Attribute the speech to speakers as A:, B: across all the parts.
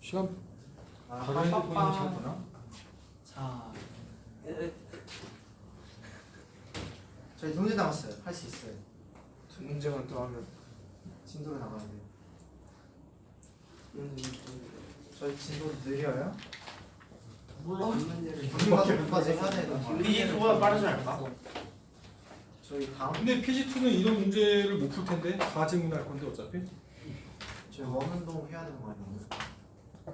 A: 시간
B: 빠빠빠.
A: 보이는 시간 되나?
B: 자, 저희 문제 남았어요. 할 수 있어요.
C: 두 문제만 더 하면
B: 진도를 나가야 돼요. 저희 진도 느려요?
A: 몰라.
B: 분까지 해야 되는
C: PG2보다 빠르지 않을까?
B: 저희 다음
A: 근데 PG2는 이런 문제를 못 풀 텐데 다 질문할 건데 어차피
B: 저희 원운동 해야 되는 거 아니에요?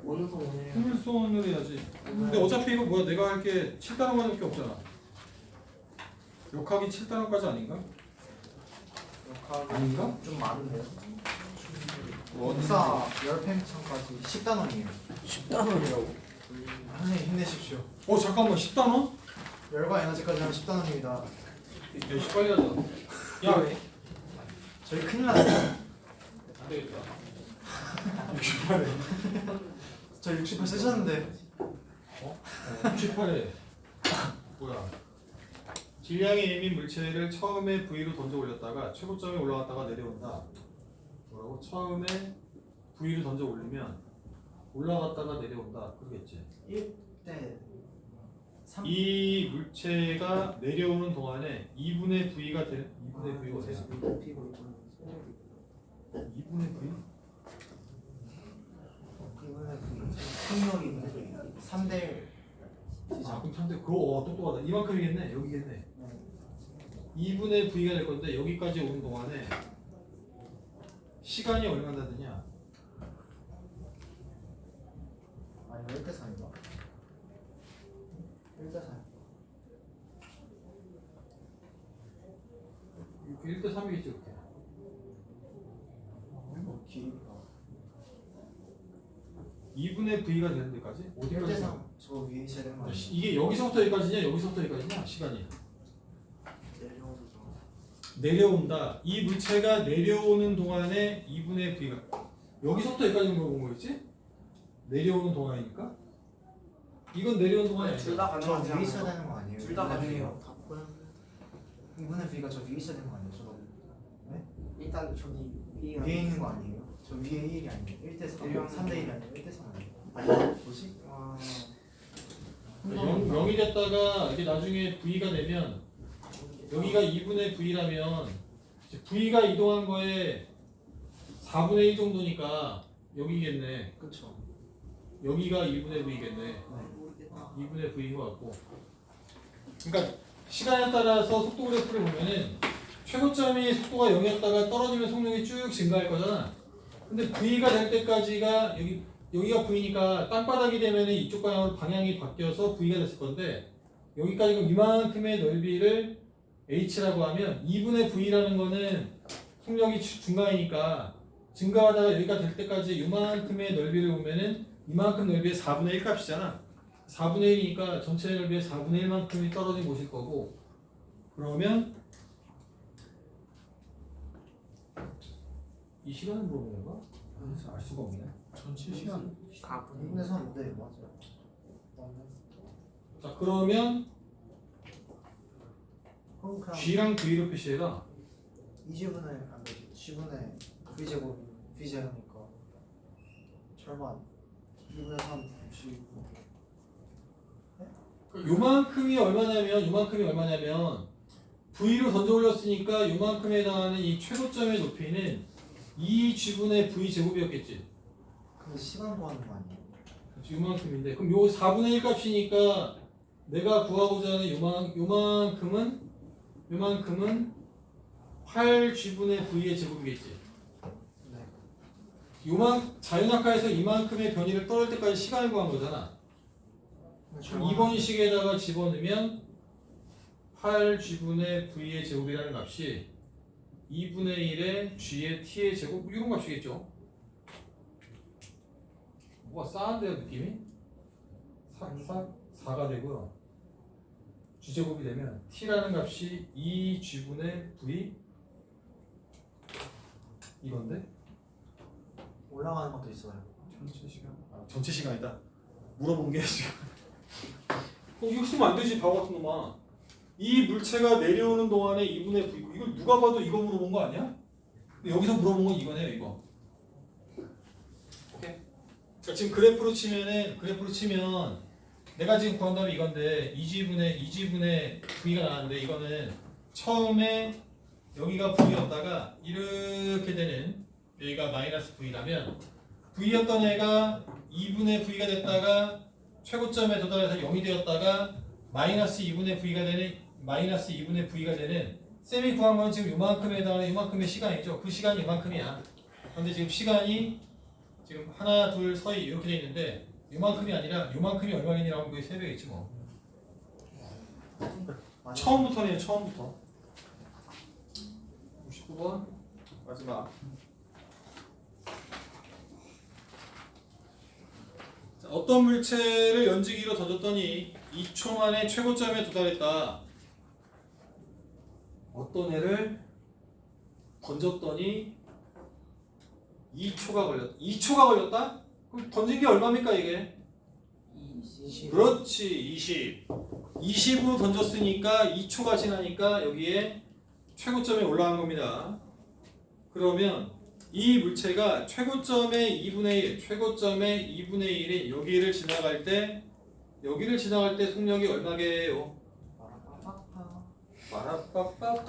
C: 원운동을
A: 풀손을 해야지. 근데 어차피 이거 뭐야 내가 할 게 7단원밖에 없잖아. 역학이 7단원까지 아닌가?
B: 역학이
A: 아닌가?
B: 좀 많은데요? 원사 10팽창까지 10단원이에요.
C: 10단원이라고.
B: 선생님 힘내십시오.
A: 잠깐만 10단원?
B: 열과 에너지까지 하면 10단원입니다.
A: 야 빨리 하자. 야
B: 저희 큰일 났어요.
A: 안 되겠다.
B: 저 68 쓰셨는데
A: 68에 뭐야? 질량이 M인 물체를 처음에 V로 던져 올렸다가 최고점에 올라갔다가 내려온다. 뭐라고? 처음에 V를 던져 올리면 올라갔다가 내려온다. 그러겠지.
B: 1대 3
A: 이 물체가 내려오는 동안에 2분의 V가 되는 2분의 V가 어디야? 2분의 V?
B: 풍력이 3대
A: 그럼 참대 그거 똑똑하다. 이만큼이겠네. 여기겠네. 2분의 V가 될 건데 여기까지 오는 동안에 시간이 얼마나 되냐?
B: 아니 1대 3인가? 1대 3
A: 1대 3이겠지 그렇게.
B: 길이가
A: 2분의 V가 되는 데까지?
B: 1대
A: 어디까지?
B: 3 저 위에 있어야 되는 거 아니에요?
A: 이게 여기서부터 여기까지냐? 여기서부터 여기까지냐? 시간이 내려온다. 이 물체가 내려오는 동안에 2분의 V가 여기서부터 여기까지 물어본 거겠지? 내려오는 동안이니까? 이건 내려오는 동안이 아니야.
C: 둘다
B: 저
C: 가능하지
B: 위에 있어야
C: 않아요?
B: 되는 거 아니에요?
C: 둘다 가능해요.
B: 2분의 V가 저 위에 있어야 되는 거 아니에요? 저
C: 일단 저기
B: 위에 있는 거 아니에요? 저 위에 1이 아니에요? 1대 3
C: 내려오는
B: 3대 1이 아니에요? 1대 3 아니에요? 뭐지?
C: 아,
A: 0이 됐다가 이게 나중에 V가 되면 여기가 2분의 V라면 V가 이동한 거에 4분의 1 정도니까 여기겠네.
B: 그쵸.
A: 여기가 2분의 V겠네.
C: 모르겠다.
A: 2분의 V인 것 같고. 그러니까 시간에 따라서 속도 그래프를 보면은 최고점이 속도가 0이었다가 떨어지면 속력이 쭉 증가할 거잖아. 근데 V가 될 때까지가 여기가 V니까 땅바닥이 되면은 이쪽 방향으로 방향이 바뀌어서 V가 됐을 건데 여기까지가 이만큼의 넓이를 H라고 하면 2분의 V라는 거는 속력이 중간이니까 증가하다가 여기가 될 때까지 이만큼의 넓이를 보면은 이만큼 넓이의 4분의 1 값이잖아. 4분의 1이니까 전체 넓이의 4분의 1만큼이 떨어진 곳일 거고 그러면 이 시간을 물어보는 건가? 알 수가 없네. 전체 시간.
B: 2분의 3 네, 맞아요.
A: 자 그러면
B: 그럼 그냥
A: G랑 V로 표시해라.
B: 2제분의 안 되지. G분의 V제곱 V제곱이니까 절반 2분의 3 G
A: 요만큼이 얼마냐면 V로 던져 올렸으니까 요만큼에 해당하는 이 최고점의 높이는 2G분의 V 제곱이었겠지.
B: 근데 시간 구하는 거 아니에요?
A: 그렇지, 요만큼인데 그럼 요 4분의 1 값이니까 내가 구하고자 하는 요만큼은 8G분의 V의 제곱이겠지.
B: 네.
A: 자연학과에서 이만큼의 변이를 떨어질 때까지 시간을 구한 거잖아. 그럼 이번 식에다가 집어넣으면 8G분의 V의 제곱이라는 값이 2분의 1의 G의 T의 제곱 이런 값이겠죠. 뭐가 싸한데요 느낌이? 4가 되고요. G제곱이 되면 T라는 값이 2G분의 V 이건데?
B: 올라가는 것도 있어요.
A: 전체 시간? 전체 시간이다. 물어본 게 지금. 이거 쓰면 안 되지 바보 같은 놈아. 이 물체가 내려오는 동안에 2분의 V 이걸 누가 봐도 이거 물어본 거 아니야? 근데 여기서 물어본 건 이거네요 이거. 오케이? 그러니까 지금 그래프로 치면 내가 지금 구한 답이 이건데 2G분의 V가 나왔는데 이거는 처음에 여기가 V였다가 이렇게 되는 여기가 마이너스 V라면 V였던 애가 2분의 V가 됐다가 최고점에 도달해서 0이 되었다가 마이너스 2분의 V가 되는 쌤이 구한 건 지금 요만큼에 해당하는 요만큼의 시간이죠. 그 시간이 이만큼이야. 그런데 지금 시간이 지금 하나 둘 서이 이렇게 돼 있는데 요만큼이 아니라 요만큼이 얼마겠냐고 하면 그게 3배겠지 뭐. 처음부터네요. 처음부터 69번 마지막. 자, 어떤 물체를 연지기로 던졌더니 2초 만에 최고점에 도달했다. 어떤 애를 던졌더니 2초가 걸렸다. 2초가 걸렸다? 그럼 던진 게 얼마입니까 이게?
C: 20.
A: 그렇지 20. 20으로 던졌으니까 2초가 지나니까 여기에 최고점에 올라간 겁니다. 그러면 이 물체가 최고점의 2분의 1, 최고점의 2분의 1인 여기를 지나갈 때 속력이 얼마게요? 빠라빠빠빠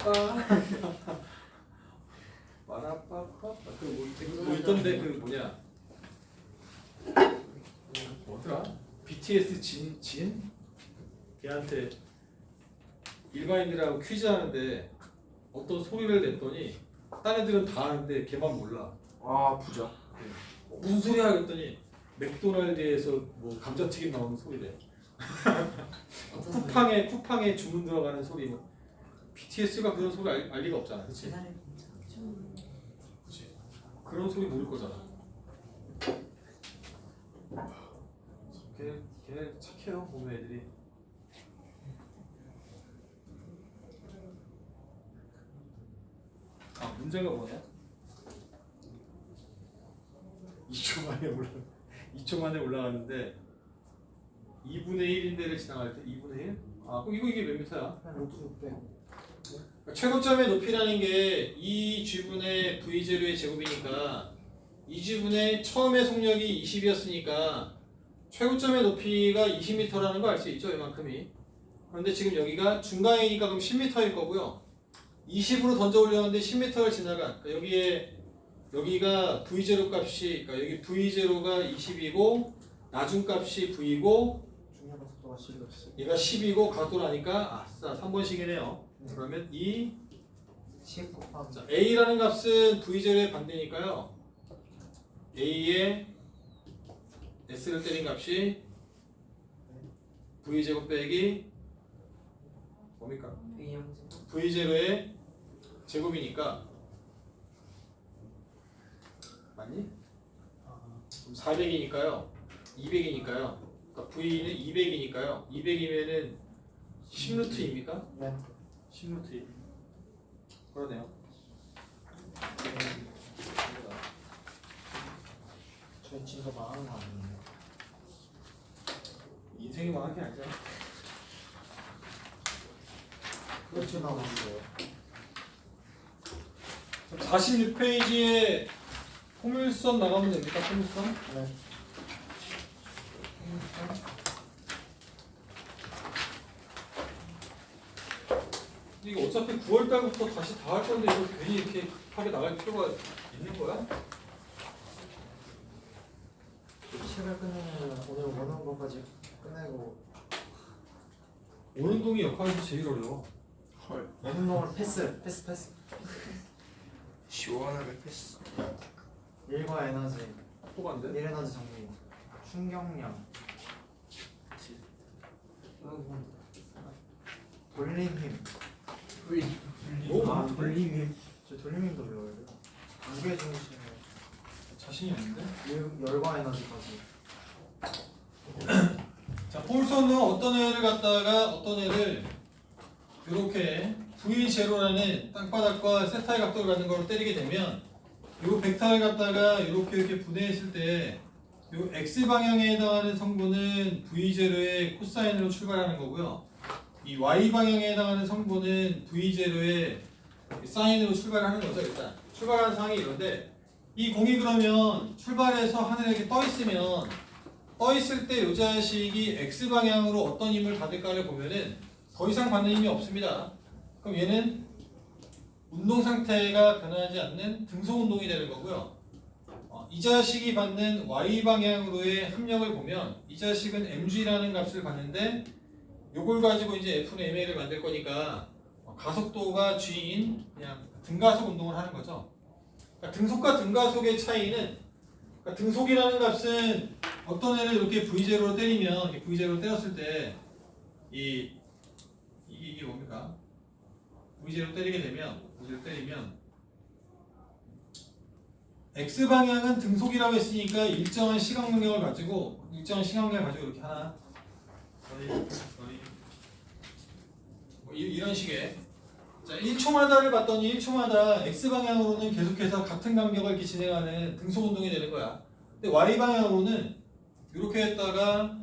A: 빠라빠빠빠 뭐 있던데 그 뭐냐 뭐더라? BTS 진? 걔한테 일반인들하고 퀴즈 하는데 어떤 소리를 냈더니 딴 애들은 다 아는데 걔만 몰라.
C: 아 부자.
A: 무슨 소리야 그랬더니 맥도날드에서 뭐 감자튀김 나오는 소리래. 쿠팡에 주문 들어가는 소리. 뭐 BTS가 그런 소리 알 리가 없잖아, 그렇지? 그렇지. 그런 소리 모를 거잖아. 걔 착해요, 보면 애들이. 아 문제가 뭐냐? 2초 만에 올라갔는데 2분의 1인데를 지나갈 때 2분의 1? 아 그럼 이게 몇 미터야? 최고점의 높이라는 게 2G분의 V0의 제곱이니까 2G분의 처음의 속력이 20이었으니까 최고점의 높이가 20m라는 거 알 수 있죠, 이만큼이. 그런데 지금 여기가 중간이니까 그럼 10m일 거고요. 20으로 던져 올렸는데 10m를 지나간 그러니까 여기가 V0 값이 그러니까 여기 V0가 20이고 나중값이 V고
B: 중요한 속도가 10이었어.
A: 얘가 10이고 각도라니까 아싸 3번씩이네요. 그러면 이
B: 10 곱하기
A: 자, A라는 값은 V0의 반대니까요. A의 S를 때린 값이 V제곱 빼기 뭡니까? V0의 제곱이니까 맞니? 그럼 400이니까요. 200이니까요. 그러니까 V는 200이니까요. 200이면은 10루트입니까?
B: 네.
A: 10루트. 그러네요.
B: 저희 진짜 망하는 거 아니에요?
A: 인생이 망한 게 아니잖아.
B: 그렇죠 나왔어요.
A: 46페이지에 포물선 나가면 됩니까? 포물선?
B: 네.
A: 이거 어차피 9월달부터 다시 다 할 건데 이거 괜히 이렇게 급하게 나갈 필요가 있는 거야?
B: 책을 끝내면 오늘 원하는 것까지 끝내고
A: 오는 동이 역할에서 제일 어려워.
C: 헐.
B: 오는 동안 패스.
C: 시원하게 패스.
B: 일과 에너지,
A: 또간데?
B: 일 에너지 정리, 충격량, 돌림 힘.
A: 뭐?
B: 돌림힘. 저 돌림힘도 배워요. 무게 중심에
A: 자신이 없는데?
B: 열과 에너지까지.
A: 자, 포물선은 어떤 애를 이렇게 V0라는 땅바닥과 세타의 각도를 갖는 거로 때리게 되면 이 벡터를 갖다가 이렇게 분해했을 때 이 X 방향에 해당하는 성분은 V0의 코사인으로 출발하는 거고요. 이 Y 방향에 해당하는 성분은 V0의 사인으로 출발하는 거죠. 일단 출발하는 상황이 이런데 이 공이 그러면 출발해서 하늘에 이렇게 떠 있으면 떠 있을 때 이 자식이 x 방향으로 어떤 힘을 받을까를 보면은 더 이상 받는 힘이 없습니다. 그럼 얘는 운동 상태가 변하지 않는 등속 운동이 되는 거고요. 이 자식이 받는 y 방향으로의 합력을 보면 이 자식은 mg라는 값을 받는데 요걸 가지고 이제 f는 ma를 만들 거니까 가속도가 g인 그냥 등가속 운동을 하는 거죠. 그러니까 등속과 등가속의 차이는 그러니까 등속이라는 값은 어떤 애를 이렇게 V0로 때리면 이렇게 V0로 때렸을 때 이게 뭡니까? V0로 때리면 X 방향은 등속이라고 했으니까 일정한 시간 능력을 가지고 이렇게 하나 뭐 이런 식의 자 1초마다를 봤더니 1초마다 X 방향으로는 계속해서 같은 간격을 이렇게 진행하는 등속 운동이 되는 거야. 근데 Y 방향으로는 이렇게 했다가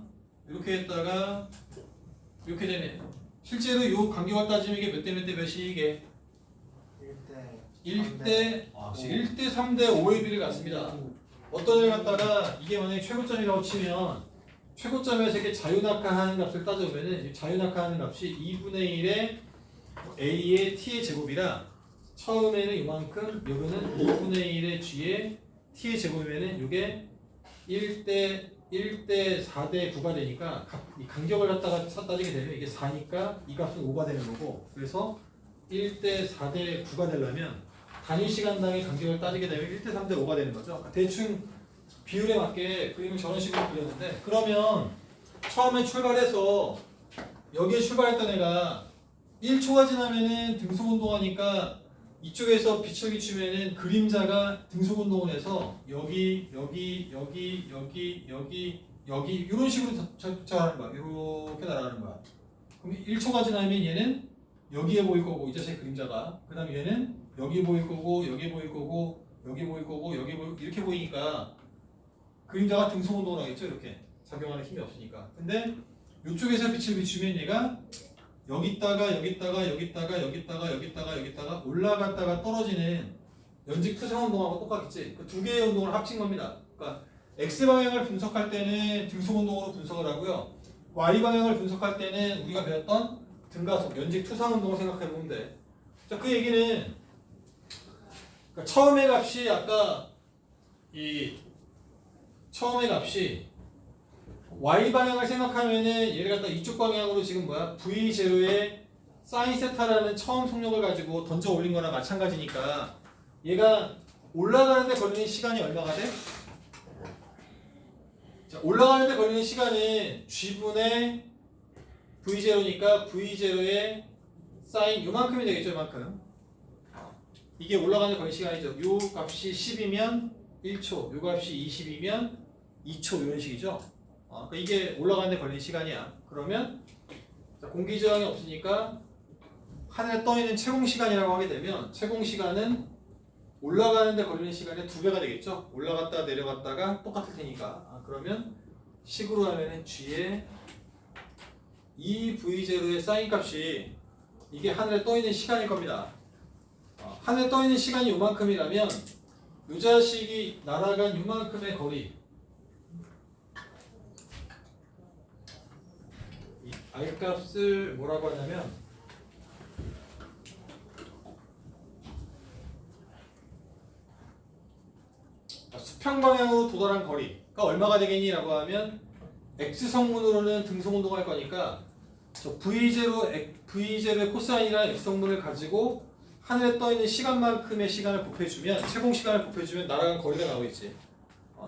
A: 이렇게 되네. 실제로 이 간격을 따지면 이게 몇 대 몇이 이게 1대 3대 5의 비를 갖습니다. 어떤 애를 갖다가 이게 만약에 최고점이라고 치면 최고점에서 이렇게 자유낙하하는 값을 따져보면은 자유낙하하는 값이 2분의 1의 a의 t의 제곱이라 처음에는 이만큼 요거는 2분의 1의 g의 t의 제곱이면은 요게 1대 4대 9가 되니까 이 간격을 갖다가 따지게 되면 이게 4니까 이 값은 5가 되는 거고 그래서 1대 4대 9가 되려면 단위 시간당의 간격을 따지게 되면 1대 3대 5가 되는 거죠. 대충 비율에 맞게 그림을 저런 식으로 그렸는데 그러면 처음에 출발해서 여기에 출발했던 애가 1초가 지나면은 등속 운동하니까 이쪽에서 빛을 비추면은 그림자가 등속 운동을 해서 여기 이런 식으로 전하는 거야. 이렇게 날아가는 거야. 그럼 1초가 지나면 얘는 여기에 보일 거고 이 자식의 그림자가 그다음에 얘는 여기 보일 거고 여기 보일 거고 여기 보일 거고 여기 보일 이렇게 보이니까 그림자가 등속 운동을 하겠죠. 이렇게 작용하는 힘이 없으니까. 근데 이쪽에서 빛을 비추면 얘가 여기 있다가 올라갔다가 떨어지는 연직 투상 운동하고 똑같겠지. 그 두 개의 운동을 합친 겁니다. 그러니까 x 방향을 분석할 때는 등속 운동으로 분석을 하고요. y 방향을 분석할 때는 우리가 배웠던 등가속 연직 투상 운동을 생각해 보면 돼. 자, 그 얘기는 그러니까 처음의 값이 아까 처음의 값이 y 방향을 생각하면은 얘를 갖다 이쪽 방향으로 지금 뭐야 v0의 사인 세타라는 처음 속력을 가지고 던져 올린 거나 마찬가지니까 얘가 올라가는데 걸리는 시간이 얼마가 돼? 자, 올라가는데 걸리는 시간은 g분의 v0니까 v0의 사인 요만큼이 되겠죠. 요만큼 이게 올라가는 걸리는 시간이죠. 요 값이 10이면 1초, 요 값이 20이면 2초 이런 식이죠. 그러니까 이게 올라가는데 걸리는 시간이야. 그러면 공기 저항이 없으니까 하늘에 떠 있는 채공 시간이라고 하게 되면 채공 시간은 올라가는데 걸리는 시간의 2배가 되겠죠. 올라갔다가 내려갔다가 똑같을 테니까. 그러면 식으로 하면은 g의 2v0의 사인 값이 이게 하늘에 떠 있는 시간일 겁니다. 하늘에 떠 있는 시간이 요만큼이라면 요 자식이 날아간 요만큼의 거리 이 r 값을 뭐라고 하냐면 수평 방향으로 도달한 거리가 얼마가 되겠니라고 하면 x 성분으로는 등속 운동할 거니까 저 v0의 코사인이라는 x 성분을 가지고 하늘에 떠 있는 시간만큼의 시간을 곱해주면 채공 시간을 곱해주면 날아간 거리가 나오겠지.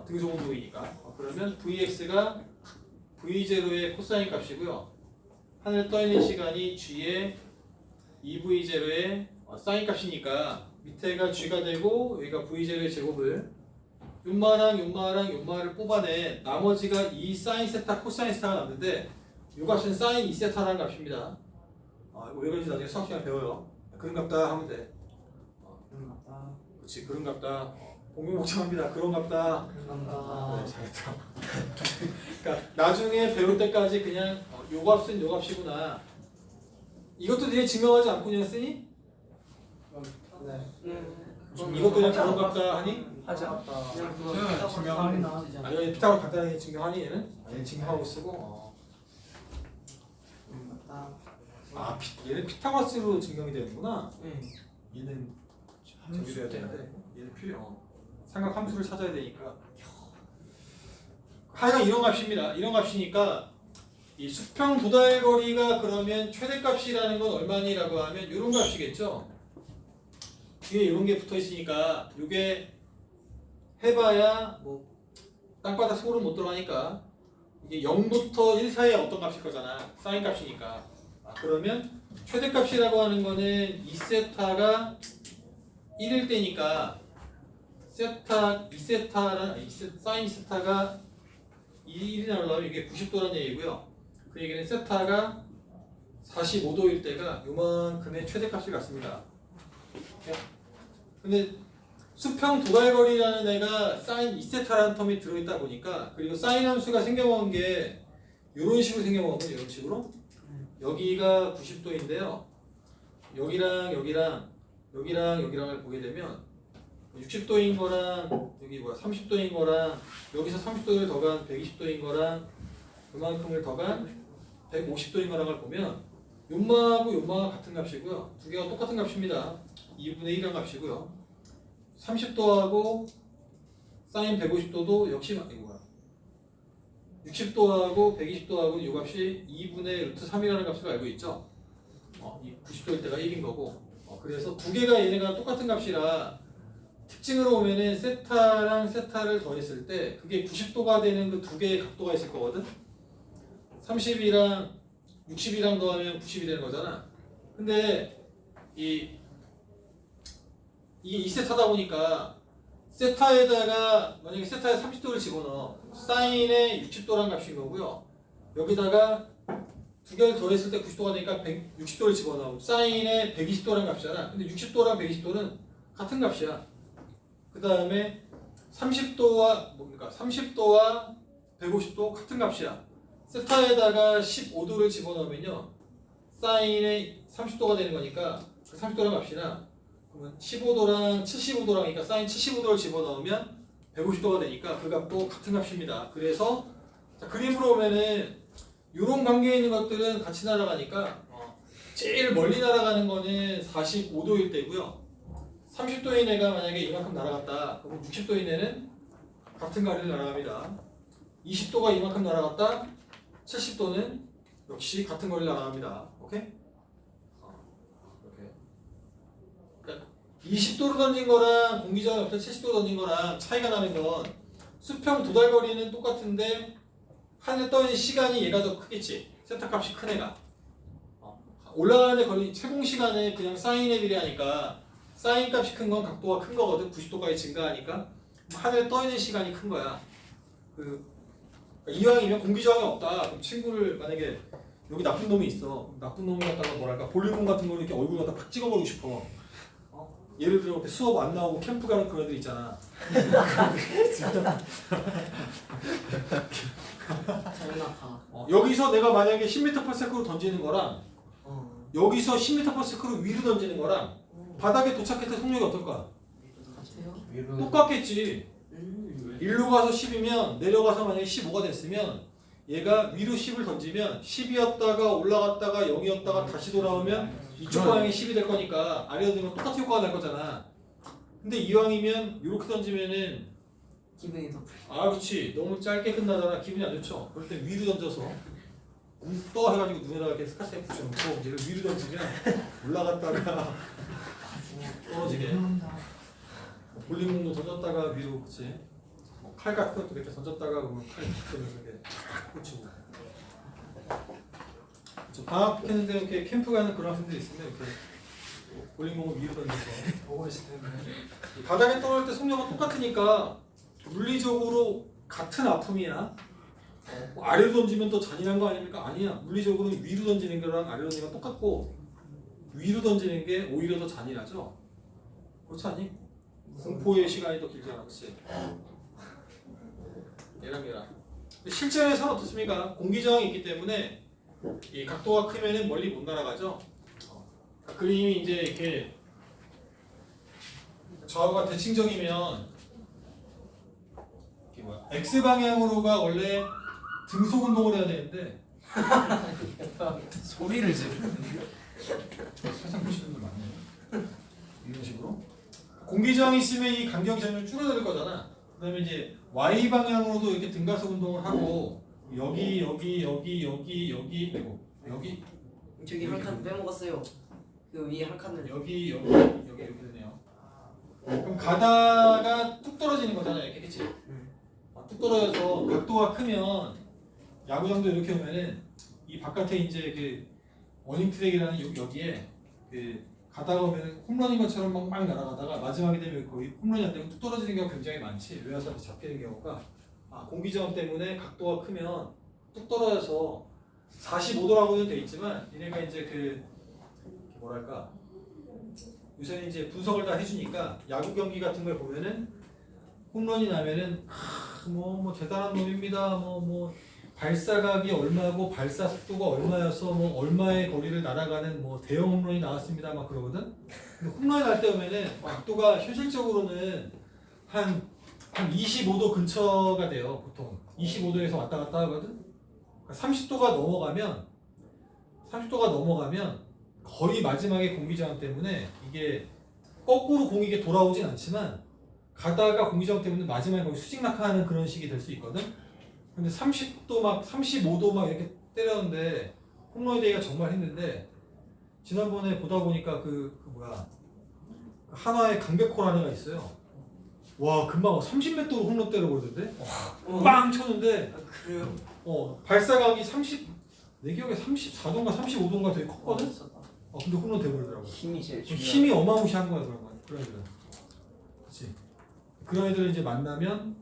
A: 등속 운동이니까. 그러면 vx가 v0의 코사인 값이고요. 하늘에 떠 있는 시간이 g의 2v0의 사인 값이니까 밑에가 g가 되고 여기가 v0의 제곱을 요마를 뽑아내 나머지가 2 사인 세타 코사인 세타가 남는데 이 값은 사인 2세타라는 값입니다. 이거 왜 그런지 나중에 수학 시간에 배워요. 그런 값다 하면 돼.
B: 그런 같다.
A: 그렇지 그런 값다. 공명복잡합니다. 그런 값다.
B: 감사합니다.
A: 네, 잘했다. 그러니까 나중에 배울 때까지 그냥 요 값은 요 값이구나. 이것도 니네 증명하지 않고 그냥 쓰니?
B: 네.
A: 이것도 그냥 그런 것 같다 하니?
C: 하지 않다.
B: 그냥 그거
A: 네,
B: 피타고라스
A: 증명하는
B: 나오면 되지 않아?
A: 아니 피타고라 간단하게 증명하니 얘는? 얘는 증명하고 쓰고
B: 맞다.
A: 얘는 피타고라스로 증명이 되는구나.
B: 네.
A: 얘는 저기 돼야 되는데 얘는 필요 삼각 함수를 찾아야 되니까 하여간 이런 값입니다. 이런 값이니까 이 수평 도달거리가 그러면 최대값이라는 건 얼마니라고 하면 이런 값이겠죠. 뒤에 이런 게 붙어 있으니까 이게 해봐야 뭐 땅바닥 속으로 못 들어가니까 이게 0부터 1 사이에 어떤 값일 거잖아. 사인 값이니까. 그러면 최대값이라고 하는 거는 2세타가 1일 때니까 세타 2세타라는 사인 세타가 1이 나오려면 이게 90도라는 얘기고요. 그 얘기는 세타가 45도일 때가 요만큼의 최대값을 갖습니다. 근데 수평 도달거리라는 애가 사인 2세타라는 텀이 들어있다 보니까 그리고 사인 함수가 생겨먹은 게 이런 식으로 생겨먹은 이런 식으로 여기가 90도인데요. 여기랑을 보게 되면 60도인 거랑 여기 30도인 거랑 여기서 30도를 더간 120도인 거랑 그만큼을 더간 150도인 거랑을 보면 요마하고 요마가 같은 값이고요. 두 개가 똑같은 값입니다. 2분의 1이라는 값이고요. 30도하고 사인 150도도 역시 이거야. 60도하고 120도하고 이 값이 2분의 루트 3이라는 값을 알고 있죠. 이 90도일 때가 1인 거고. 그래서 두 개가 얘네가 똑같은 값이라 특징으로 보면은 세타랑 세타를 더했을 때 그게 90도가 되는 그 두 개의 각도가 있을 거거든. 30이랑 60이랑 더하면 90이 되는 거잖아. 근데 이게 2세타다 보니까 세타에다가 만약에 세타에 30도를 집어넣어 사인에 60도란 값인 거고요. 여기다가 두 개를 더했을 때 90도가 되니까 160도를 집어넣어 사인에 120도란 값이잖아. 근데 60도랑 120도는 같은 값이야. 그 다음에 30도와 뭡니까? 30도와 150도 같은 값이야. 세타에다가 15도를 집어넣으면요 사인에 30도가 되는 거니까 그 30도란 값이나 그러면 15도랑 75도랑이니까 사인 75도를 집어넣으면 150도가 되니까 그 값도 같은 값입니다. 그래서 자, 그림으로 보면은 이런 관계에 있는 것들은 같이 날아가니까 제일 멀리 날아가는 거는 45도일 때고요. 30도인 애가 만약에 이만큼 날아갔다. 그럼 60도인 애는 같은 거리를 날아갑니다. 20도가 이만큼 날아갔다. 70도는 역시 같은 거리를 날아갑니다. 오케이? 이렇게. 그러니까 20도로 던진 거랑 공기저항 옆에 70도로 던진 거랑 차이가 나는 건 수평 도달거리는 똑같은데 하늘에 떠있는 시간이 얘가 더 크겠지. 세타 값이 큰 애가. 올라가는 거리 채공 시간에 그냥 사인에 비례하니까 사인 값이 큰 건 각도가 큰 거거든. 90도까지 증가하니까 하늘에 떠있는 시간이 큰 거야. 이왕이면 공기저항이 없다. 그럼 친구를 만약에 여기 나쁜 놈이 있어. 나쁜 놈이 갖다가 뭐랄까 볼륨 같은 거 이렇게 얼굴 갖다 팍 찍어버리고 싶어. 예를 들어 이렇게 수업 안 나오고 캠프 가는 그런 애들 있잖아.
B: 잘나가.
A: 여기서 내가 만약에 10m/s로 던지는 거랑 여기서 10m/s로 위로 던지는 거랑 바닥에 도착했을 때 속력이 어떨까?
B: 같아요?
A: 똑같겠지. 일로 가서 10이면 내려가서 만약에 15가 됐으면 얘가 위로 10을 던지면 10이었다가 올라갔다가 0이었다가 다시 돌아오면 이쪽 방향이 10이 될 거니까 아래로 들면 똑같은 효과가 날 거잖아. 근데 이왕이면 이렇게 던지면은
B: 기분이 더
A: 그렇지. 너무 짧게 끝나잖아. 기분이 안 좋죠. 그럴 때 위로 던져서 떠 해가지고 눈에다가 이렇게 스카스에 붙여놓고 얘를 위로 던지면 올라갔다가 떨어지게. 볼링공도 던졌다가 위로, 그치? 칼 같은 것도 이렇게 던졌다가 그러면 칼 던져서 이렇게 탁 꽂히고. 방학했는데 이렇게 캠프 가는 그런 학생들이 있으면 이렇게 볼링공을 위로 던져서
B: 보고 있을 텐데.
A: 바닥에 떨어질 때 속력은 똑같으니까 물리적으로 같은 아픔이야. 아래로 던지면 더 잔인한 거 아닙니까? 아니야. 물리적으로 위로 던지는 거랑 아래로 던지는 거 똑같고 위로 던지는 게 오히려 더 잔인하죠. 그렇지 않니? 공포의 시간이 더 길잖아, 그렇지? 얘랑. 실전에서는 어떻습니까? 공기저항이 있기 때문에 이 각도가 크면은 멀리 못 날아가죠. 그림이 이제 이렇게 좌우가 대칭정이면 이게 뭐야? X 방향으로가 원래 등속 운동을 해야 되는데
B: 소리를 지르는.
A: 세상 보시는 분 많네요. 이런 식으로 공기 저항이 있으면 이 간격 점유를 줄어들 거잖아. 그다음에 이제 Y 방향으로도 이렇게 등가속 운동을 하고 여기 그리고 여기
D: 저기 한 칸 빼먹었어요. 그 위에 한 칸을.
A: 여기 이렇게 되네요. 그럼 가다가 뚝 떨어지는 거잖아요. 이렇게 그치? 뚝 떨어져서 각도가 크면 야구장도 이렇게 오면은 이 바깥에 이제 그 어닝 트랙이라는 여기에 그 가다가 오면은 홈런인 것처럼 막 날아가다가 마지막에 되면 거의 홈런이 안 되고 뚝 떨어지는 경우가 굉장히 많지. 외야수한테 잡히는 경우가 공기 저항 때문에 각도가 크면 뚝 떨어져서 45도라고는 돼 있지만 얘네가 이제 그 뭐랄까 요새는 이제 분석을 다 해주니까 야구 경기 같은 걸 보면은 홈런이 나면은 뭐 대단한 놈입니다. 뭐 발사각이 얼마고 발사 속도가 얼마여서 뭐 얼마의 거리를 날아가는 뭐 대형 홈런이 나왔습니다. 막 그러거든. 근데 홈런이 날 때 보면은 각도가 현실적으로는 한 25도 근처가 돼요. 보통 25도에서 왔다 갔다 하거든. 30도가 넘어가면 거의 마지막에 공기 저항 때문에 이게 거꾸로 공이 이게 돌아오진 않지만 가다가 공기 저항 때문에 마지막에 거의 수직 낙하하는 그런 식이 될 수 있거든. 근데 30도 막 35도 막 이렇게 때렸는데 홈런이 되기가 정말 힘든데 지난번에 보다 보니까 그 한화의 강백호라는 애가 있어요. 와 금방 30m로 홈런 때려버리던데 빵 쳤는데
D: 그래요?
A: 발사각이 내 기억에 34도인가 35도인가 되게 컸거든? 근데 홈런 돼버리더라고.
B: 힘이 제일 중요해.
A: 힘이 어마무시한 거야 그런 애들은. 그치? 그런 애들을 이제 만나면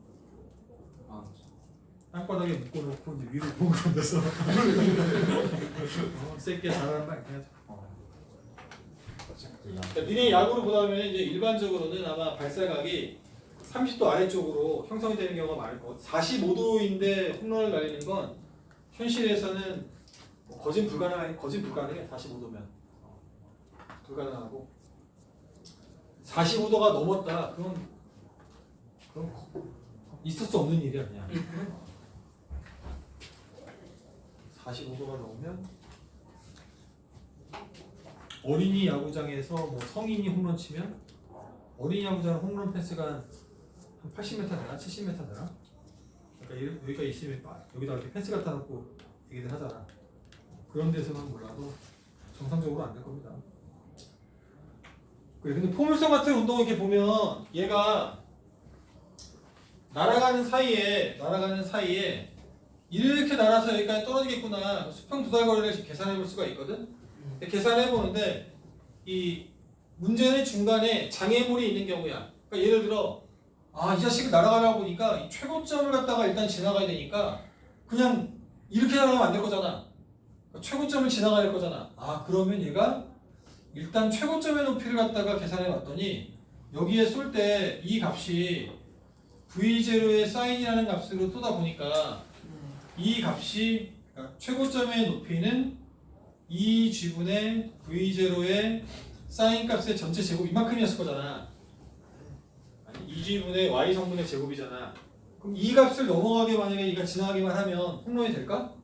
A: 땅바닥에 묶어놓고 이제 위로 보고 던져서 세게 잘하는 말 해야죠. 그러니까 니네 야구를 보다 보면 이제 일반적으로는 아마 발사각이 30도 아래쪽으로 형성이 되는 경우가 많을 거고 45도인데 홈런을 날리는 건 현실에서는 거진 불가능해 45도면 불가능하고 45도가 넘었다 그건 있을 수 없는 일이야 그냥 45도가 넘으면 어린이 야구장에서 뭐 성인이 홈런 치면 어린이 야구장 홈런 펜스가 한 80m 되나 70m 되나? 그러니까 여기가 있으면 여기다 이렇게 펜스 갖다 놓고 얘기들 하잖아. 그런 데서는 몰라도 정상적으로 안 될 겁니다. 그래 근데 포물선 같은 운동 이렇게 보면 얘가 날아가는 사이에 이렇게 날아서 여기까지 떨어지겠구나 수평 도달거리를 계산해 볼 수가 있거든. 계산해 보는데 이 문제는 중간에 장애물이 있는 경우야. 그러니까 예를 들어 이 자식을 날아가려고 보니까 이 최고점을 갖다가 일단 지나가야 되니까 그냥 이렇게 날아가면 안 될 거잖아. 그러니까 최고점을 지나가야 될 거잖아. 그러면 얘가 일단 최고점의 높이를 갖다가 계산해 봤더니 여기에 쏠 때 이 값이 V0의 사인이라는 값으로 쏘다 보니까 이 값이 그러니까 최고점의 높이는 2G분의 V0의 사인 값의 전체 제곱 이만큼이었을 거잖아. 2G분의 Y 성분의 제곱이잖아. 그럼 이 값을 넘어가게 만약에 이가 지나가기만 하면 홈런이 될까?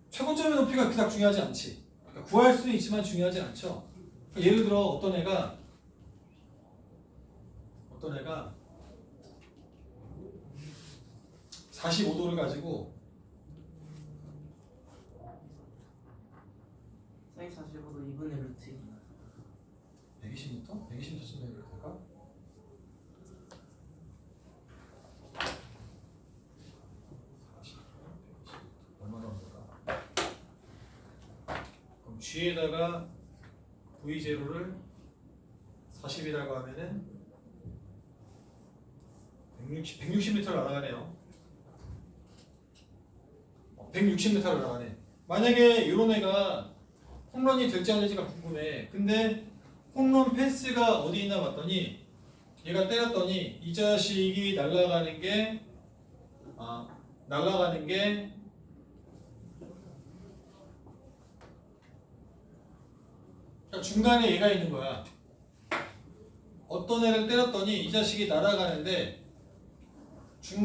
A: 최고점의 높이가 그닥 중요하지 않지. 그러니까 구할 수는 있지만 중요하지 않죠. 그러니까 예를 들어 어떤 애가 45도를 가지고
D: 사인 45도 2분의 루트
A: 120m? 120m쯤 되면 될까? 얼마나 올까? 그럼 G에다가 V0를 40이라고 하면은 160m를 날아가네요. 160m를 날아가네. 만약에 이런 애가 홈런이 될지 안 될지가 궁금해. 근데 홈런 펜스가 어디 있나 봤더니 얘가 때렸더니 이 자식이 날아가는 게 중간에 얘가 있는 거야. 어떤 애를 때렸더니 이 자식이 날아가는데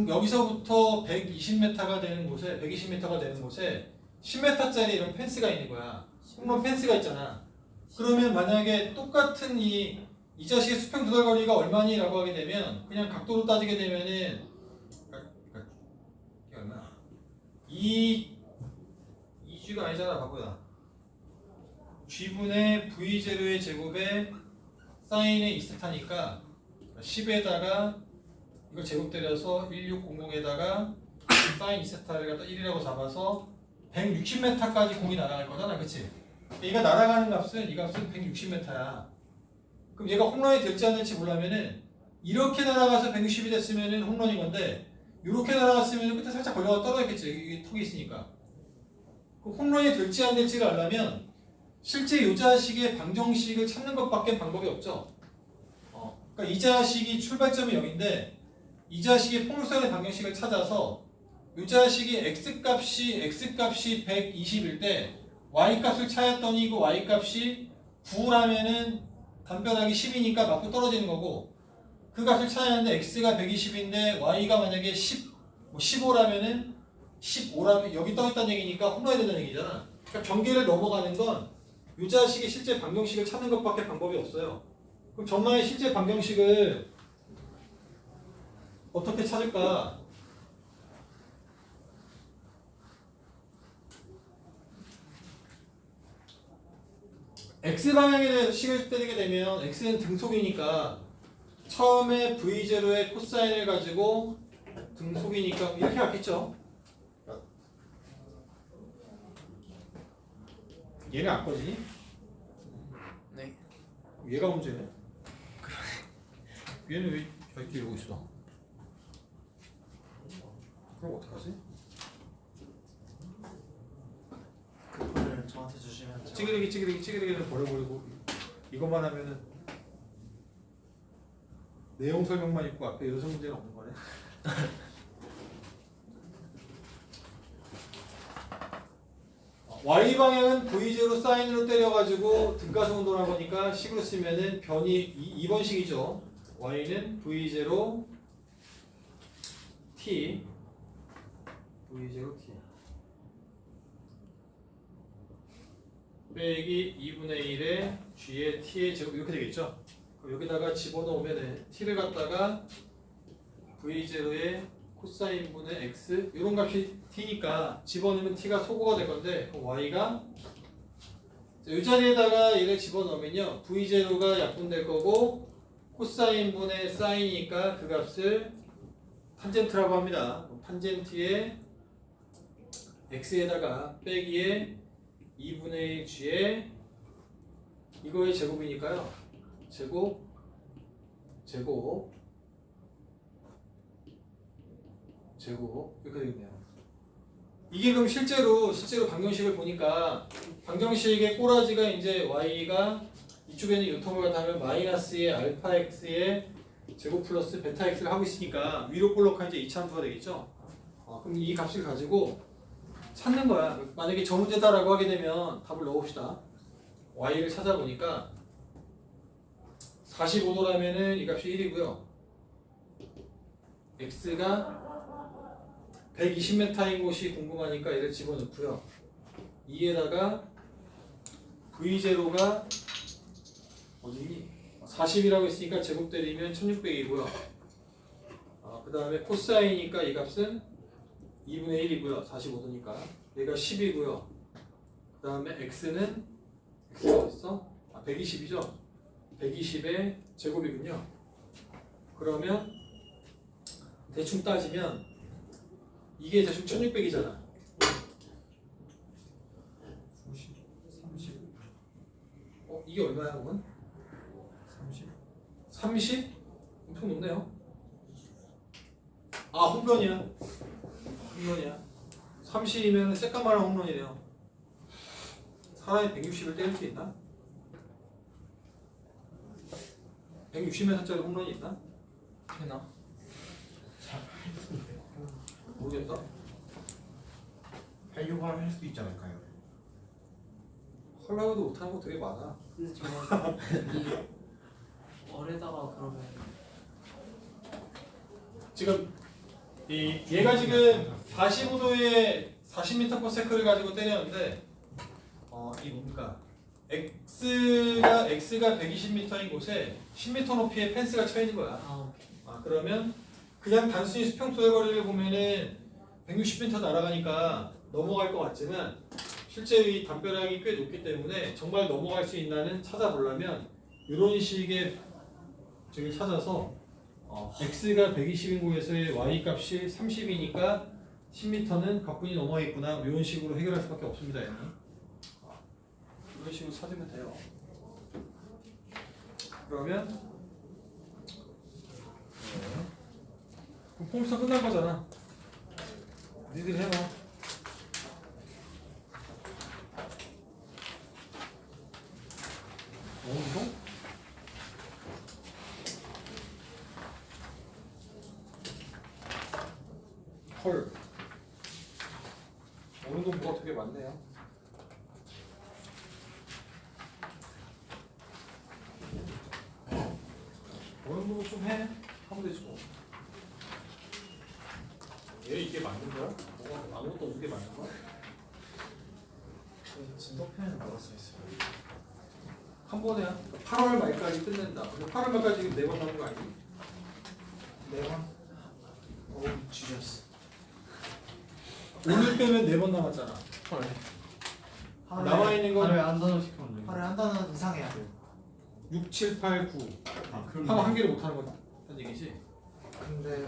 A: 여기서부터 120m가 되는 곳에 120m가 되는 곳에 10m짜리 이런 펜스가 있는 거야. 홈런 펜스가 있잖아. 그러면 만약에 똑같은 이 자식의 수평 조달 거리가 얼마니라고 하게 되면 그냥 각도로 따지게 되면은 이게 얼마야? 2G가 아니잖아, 바보야. G분의 V0의 제곱에 사인의 2스타니까 10에다가 이걸 제곱 때려서 1600에다가 사인 2스타를 갖다 1이라고 잡아서 160m까지 공이 날아갈 거잖아, 그치? 얘가 날아가는 값은 이 값은 160m야. 그럼 얘가 홈런이 될지 안 될지 보려면은 이렇게 날아가서 160이 됐으면은 홈런인 건데 이렇게 날아갔으면 끝에 살짝 걸려가 떨어졌겠지. 여기 턱이 있으니까. 그럼 홈런이 될지 안 될지를 알려면 실제 이 자식의 방정식을 찾는 것밖에 방법이 없죠. 그러니까 이 자식이 출발점이 0인데 이 자식의 폭력선의 방정식을 찾아서 이 자식이 x값이 120일 때 y값을 찾았더니 그 y값이 9라면은 간편하게 10이니까 맞고 떨어지는 거고 그 값을 찾았는데 x가 120인데 y가 만약에 15라면은 15라면 여기 떠있다는 얘기니까 홈런이 된다는 얘기잖아. 그러니까 경계를 넘어가는 건 이 자식이 실제 방정식을 찾는 것밖에 방법이 없어요. 그럼 전마의 실제 방정식을 어떻게 찾을까? X방향에 대해서 식을 때리게 되면 X는 등속이니까 처음에 V0의 코사인을 가지고 등속이니까 이렇게 갔겠죠? 얘는 안 꺼지니?
C: 네.
A: 얘가 문제네? 얘는 왜 이렇게 이러고 있어? 그럼 어떡하지?
B: 그 폰을 저한테 주시면 제가
A: 찌그레기를 버려버리고 이것만 하면은 내용 설명만 있고 앞에 요소 문제는 없는 거네. Y방향은 V0 사인으로 때려가지고 등가속 운동을 한 거니까 식으로 쓰면은 변이 2번식이죠. Y는 V0 T V0 T 빼기 2분의 1의 G의 T의 제곱 이렇게 되겠죠. 그럼 여기다가 집어넣으면 T를 갖다가 V0의 코사인분의 X 이런 값이 T니까 집어넣으면 T가 소거가 될 건데 그럼 Y가 이 자리에다가 얘를 집어넣으면요 V0가 약분될 거고 코사인분의 사인이니까 그 값을 탄젠트라고 합니다. 탄젠트의 X에다가 빼기에 2분의 1 G에 이거의 제곱이니까요. 제곱 이렇게 되겠네요. 이게 그럼 실제로 방정식을 보니까 방정식의 꼬라지가 이제 y가 이쪽에는 요텀을 갖다 하면 마이너스의 알파 x의 제곱 플러스 베타 x를 하고 있으니까 위로 볼록한 이제 이차함수가 되겠죠. 그럼 이 값을 가지고 찾는 거야. 만약에 저 문제다라고 하게 되면 답을 넣어봅시다. y를 찾아보니까 45도라면은 이 값이 1이고요. x가 120m인 곳이 궁금하니까 얘를 집어넣고요. 2에다가 V0가 어디니? 40이라고 했으니까 제곱 때리면 1600이고요. 그 다음에 코사인이니까 이 값은 2분의 1이고요. 45도니까. 얘가 10이고요. 그 다음에 x는 x가 어딨어? 120이죠? 120의 제곱이군요. 그러면 대충 따지면 이게 대충 1600이잖아. 30. 이게 얼마야, 그러면? 30? 엄청 높네요. 홈런이야. 30이면 새까마한 홈런이네요. 사람이 160을 때릴 수 있나? 160m짜리 홈런이 있나?
C: 되나?
A: 모르겠다.
E: 하려고 하면 할 수도 있지 않을까요?
A: 하려고도 못하는 거 되게 많아.
D: 근데 저는 벌에다가 그러면
A: 지금 얘가 지금 45도에 40m/s를 가지고 때렸는데 이 뭡니까? x가 120m인 곳에 10m 높이의 펜스가 쳐 있는 거야. 그러면 그냥 단순히 수평 도달거리를 보면은 160m 날아가니까 넘어갈 것 같지만 실제 이 담벼락이 꽤 높기 때문에 정말 넘어갈 수 있나는 찾아보려면 이런 식의 저기 찾아서 x가 120인 곳에서의 y 값이 30이니까 10m는 가뿐히 넘어가겠구나 이런 식으로 해결할 수밖에 없습니다. 얘는. 이런 식으로 찾으면 돼요. 그러면 폼수가 끝난 거잖아. 니들 해봐. 어느 헐. 어느 동 뭐가 되게 많네요. 어느 동좀 해. 하면 되지 뭐. 얘 이게 맞는 거야? 뭐가 아무것도 없는 게 맞는 거야?
B: 진도편에는 뭐가 써있어요?
A: 한 번에 8월 말까지 끝낸다. 근데 8월 말까지 지금 4번 하는 거 아니지?
B: 4번? 오 주셨어.
A: 오늘 빼면 4번 남았잖아. 나와 있는 건
E: 하루에 한 단어 시키면 돼.
B: 하루에 한 단어 이상 해야 돼요.
A: 6, 7, 8, 9.
E: 아, 그럼
A: 하고 한 개를 못 하는 거란 얘기지.
B: 근데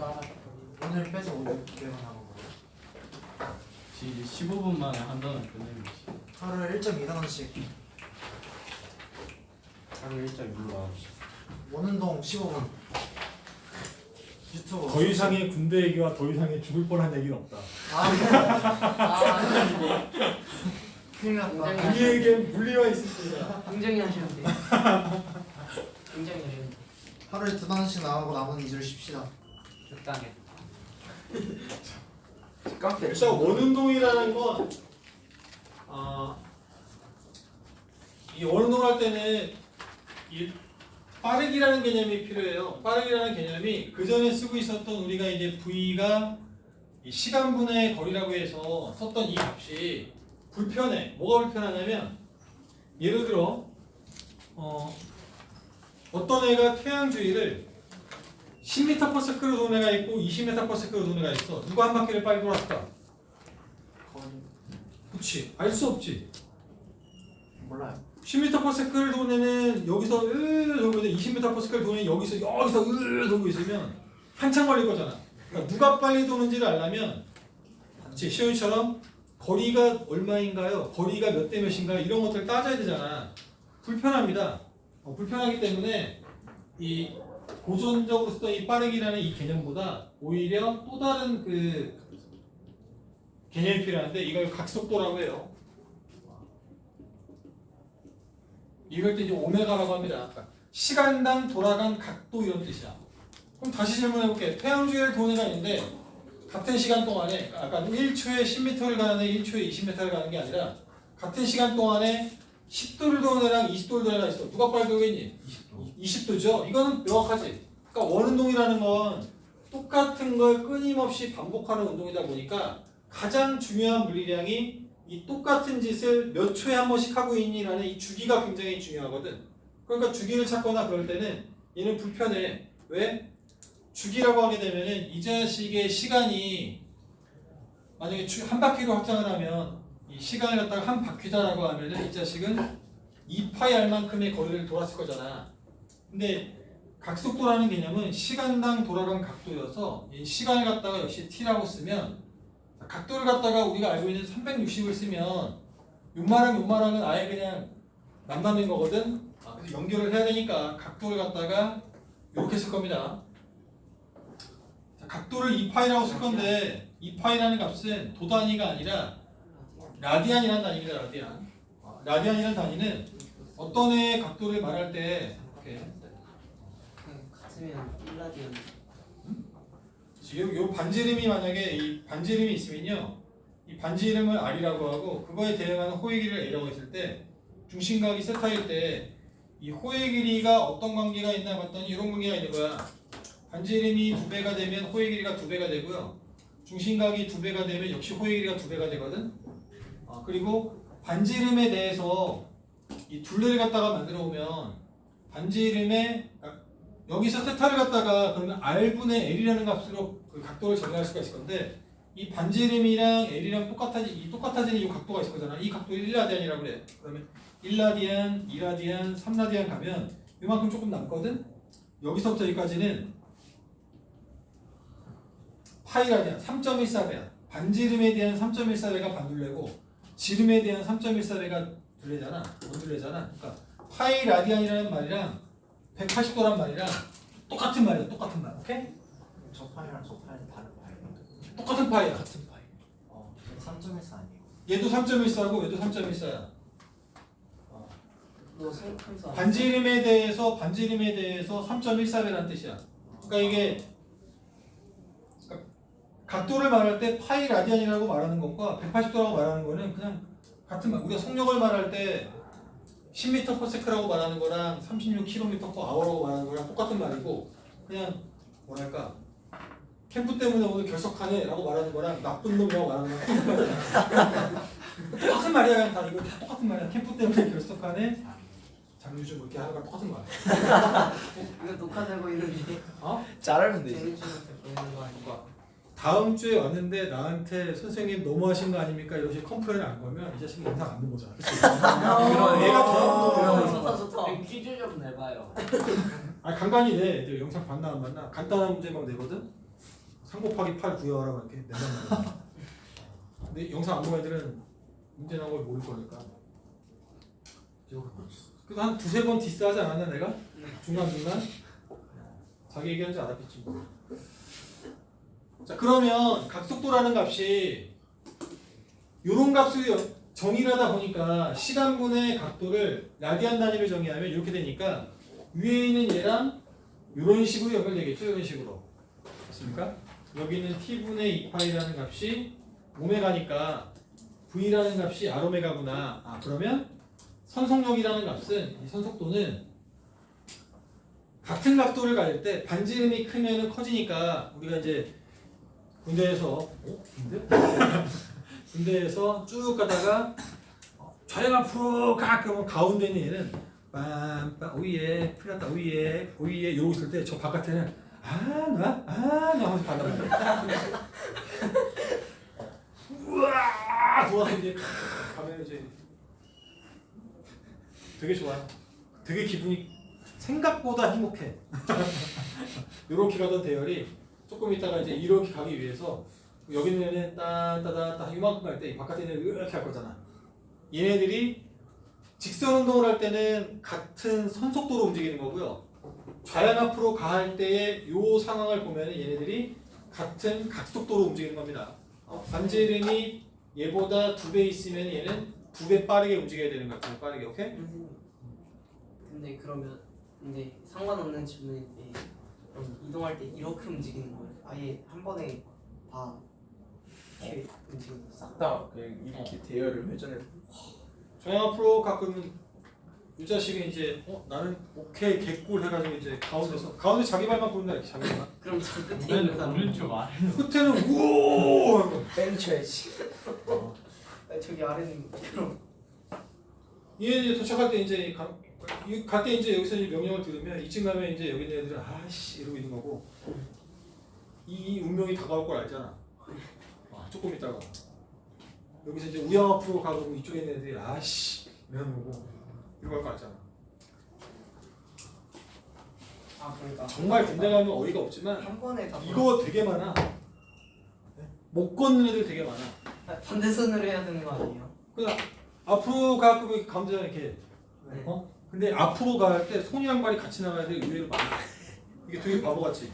B: 오늘 빼서 오늘 200원 하는 거예요.
E: 15분 만에 한 단어 끝내는 거지.
B: 하루에 1.2단원씩
E: 하루 일정 눌러.
B: 원운동 15분. 유튜브
A: 더 이상의 군대 얘기와 더 이상의 죽을 뻔한 얘기는 없다.
B: 큰일 났다.
A: 우리에겐 물리와 있습니다.
D: 굉장히 하시는데. 굉장히 하시는데.
B: 하루에 2단원씩 나가고 남은 2주를 쉽시다.
D: 적당해.
A: 일단 원운동이라는 건 이 원운동을 할 때는 이 빠르기라는 개념이 필요해요. 빠르기라는 개념이 그 전에 쓰고 있었던 우리가 이제 V가 이 시간분의 거리라고 해서 썼던 이 값이 불편해. 뭐가 불편하냐면 예를 들어 어떤 애가 태양 주위를 10m/s로 도는 애가 있고 20m/s로 도는 애가 있어. 누가 한 바퀴를 빨리 돌았을까? 그렇지. 알 수 없지.
B: 몰라요.
A: 10m/s를 도는 애는 여기서 돌고 있는데 20m/s를 도는 애는 여기서 돌고 있으면 한참 걸릴 거잖아. 그러니까 누가 빨리 도는지를 알려면 제 시험처럼 거리가 얼마인가요? 거리가 몇 대 몇인가요? 이런 것들을 따져야 되잖아. 불편합니다. 불편하기 때문에 이 고전적으로 쓰던 이 빠르기라는 이 개념보다 오히려 또 다른 그 개념이 필요한데 이걸 각속도라고 해요. 이걸 또 이제 오메가라고 합니다. 그러니까 시간당 돌아간 각도 이런 뜻이야. 그럼 다시 질문해볼게. 태양 주위를 도는 애가 있는데 같은 시간 동안에 아까 1초에 10m를 가는 애, 1초에 20m를 가는 게 아니라 같은 시간 동안에 10도를 도는 애랑 20도를 도는 애가 있어. 누가 빨리 돌겠니? 20도죠. 이거는 명확하지. 그러니까 원운동이라는 건 똑같은 걸 끊임없이 반복하는 운동이다 보니까 가장 중요한 물리량이 이 똑같은 짓을 몇 초에 한 번씩 하고 있니라는 이 주기가 굉장히 중요하거든. 그러니까 주기를 찾거나 그럴 때는 얘는 불편해. 왜? 주기라고 하게 되면은 이 자식의 시간이 만약에 한 바퀴로 확장을 하면 이 시간을 갖다가 한 바퀴다라고 하면은 이 자식은 2파이 R만큼의 거리를 돌았을 거잖아. 근데 각속도라는 개념은 시간당 돌아간 각도여서 이 시간을 갖다가 역시 t라고 쓰면 각도를 갖다가 우리가 알고 있는 360을 쓰면 요마랑은 아예 그냥 남다른 거거든. 그래서 연결을 해야 되니까 각도를 갖다가 이렇게 쓸 겁니다. 자, 각도를 2파이라고 쓸 건데 2파이라는 값은 도 단위가 아니라 라디안이라는 단위입니다. 라디안이라는 단위는 어떤 애의 각도를 말할 때 이렇게
D: 같으면 1라디언.
A: 지금 요 반지 이름이 만약에 이 반지 이름이 있으면요, 이 반지 이름을 R이라고 하고 그거에 대응하는 호의 길이를 A라고 했을 때 중심각이 세타일 때 이 호의 길이가 어떤 관계가 있나 봤더니 이런 관계가 있는 거야. 반지 이름이 2배가 되면 호의 길이가 2배가 되고요. 중심각이 2배가 되면 역시 호의 길이가 2배가 되거든. 그리고 반지 이름에 대해서 이 둘레를 갖다가 만들어 보면 반지 이름에 여기서 세타를 갖다가 그러면 r분의 l이라는 값으로 그 각도를 정의할 수가 있을 건데 이 반지 이름이랑 l이랑 똑같아지는 이 각도가 있을 거잖아. 이 각도 1라디안이라고 그래. 그러면 1라디안, 2라디안, 3라디안 가면 이만큼 조금 남거든. 여기서부터 여기까지는 파이라디안 3.14배야. 반지름에 대한 3.14배가 반둘레고 지름에 대한 3.14배가 둘레잖아. 원둘레잖아. 그러니까 파이라디안이라는 말이랑 180도란 말이랑 똑같은 말이야. 똑같은 말. 오케이?
B: 저 파이랑 저 파이는 다른 파이예요.
A: 똑같은 파이야.
C: 같은 파이.
B: 3.14 아니에요?
A: 얘도 3.14고 얘도 3.14야.
D: 너 생각하면서
A: 반지 이름에 대해서 3.14배라는 뜻이야. 그러니까 이게 각도를 말할 때 파이 라디안이라고 말하는 것과 180도라고 말하는 거는 그냥 같은 말. 우리가 속력을 말할 때 10m/s라고 말하는 거랑 36km/h라고 말하는 거랑 똑같은 말이고 그냥 뭐랄까 캠프 때문에 오늘 결석하네라고 말하는 거랑 나쁜 놈이라고 말하는 거랑 똑같은 말이야. 그냥 다 이거 다 똑같은 말이야. 캠프 때문에 결석하네. 장유준 이렇게 하는 거랑 똑같은 말이야.
D: 이거 녹화되고 있는데
C: 자르면 되지.
D: 재민준한테 보내는 거 아니야?
A: 다음 주에 왔는데 나한테 선생님 너무하신 거 아닙니까? 이렇게 컴플레인 안 걸면 이 자식이 영상 안 보잖아.
C: 그러네.
A: 얘가 더
D: 좋다 좋다.
E: 퀴즈 좀 내봐요.
A: 간간히 내. 애들 영상 봤나 안 봤나? 간단한 문제만 내거든. 3 곱하기 8 구해와라 이렇게 낸단 말이야. 근데 영상 안 본 애들은 문제 나온 걸 모를 거니까. 그래서 한 2-3번 디스하지 않았나 내가? 중간중간? 자기 얘기하는지 알았겠지 뭐. 자 그러면 각속도라는 값이 요런 값을 정의를 하다 보니까 시간분의 각도를 라디안 단위로 정의하면 이렇게 되니까 위에 있는 얘랑 이런 식으로 연결되겠죠. 이런 식으로 맞습니까? 여기는 t분의 2파이라는 값이 오메가니까 v라는 값이 r오메가구나. 그러면 선속력이라는 값은 이 선속도는 같은 각도를 가질 때 반지름이 크면은 커지니까 우리가 이제 군대에서 군대에서 쭉 가다가 좌영 앞으로 가 그러면 가운데 있는 얘는 빰빰 오이에 풀렸다 오이에 이러고 있을 때 저 바깥에는 나 하면서 간단 말이야. 우와 돌아서 이제 가면 이제 되게 좋아요. 되게 기분이 생각보다 행복해. 이렇게 가던 대열이 조금 있다가 이제 이렇게 가기 위해서 여기 있는 애는 따따따따 이만큼 갈 때 바깥에 있는 애는 이렇게 할 거잖아. 얘네들이 직선 운동을 할 때는 같은 선속도로 움직이는 거고요. 좌양 앞으로 가할 때의 요 상황을 보면 얘네들이 같은 각속도로 움직이는 겁니다. 반지름이 얘보다 2배 있으면 얘는 2배 빠르게 움직여야 되는 것 같아요. 빠르게, 오케이?
D: 근데 그러면 근데 상관없는 질문인데 그럼 이동할 때 이렇게 움직이는 거예요? 아예 한 번에 다 이렇게 움직이는 거예요?
C: 싹다 그냥 이렇게 대열을 회전해서.
A: 좌양 앞으로 가끔은 이 자식은 이제 나는 오케이 개꿀 해가지고 이제 가운데 자기 발만 보는다 이렇게 자기 발만.
D: 그럼 저 끝에 있는 사람
E: 오른쪽 아래.
A: 끝에는 우오 하고.
D: 벤쳐야지. 저기 아래는 그럼
A: 얘 이제 도착할 때 이제 갈 때 이제 여기서 이제 명령을 들으면 이쯤 가면 이제 여기 있는 애들은 아씨 이러고 있는 거고 이 운명이 다가올 걸 알잖아. 조금 있다가 여기서 이제 우양 앞으로 가고 이쪽에 있는 애들이 아씨 이러는 거고 이러고 할 거 알잖아.
D: 그러니까
A: 정말 군대 가면 어이가 없지만
D: 한 번에 다
A: 이거 되게 많아. 못 걷는 애들 되게 많아.
D: 반대손으로 해야 되는 거 아니에요?
A: 그냥 앞으로 가고 가운데 이렇게
D: 네.
A: 근데 앞으로 갈 때 손이랑 발이 같이 나가야 돼. 의외로 많아. 이게 되게 바보같이.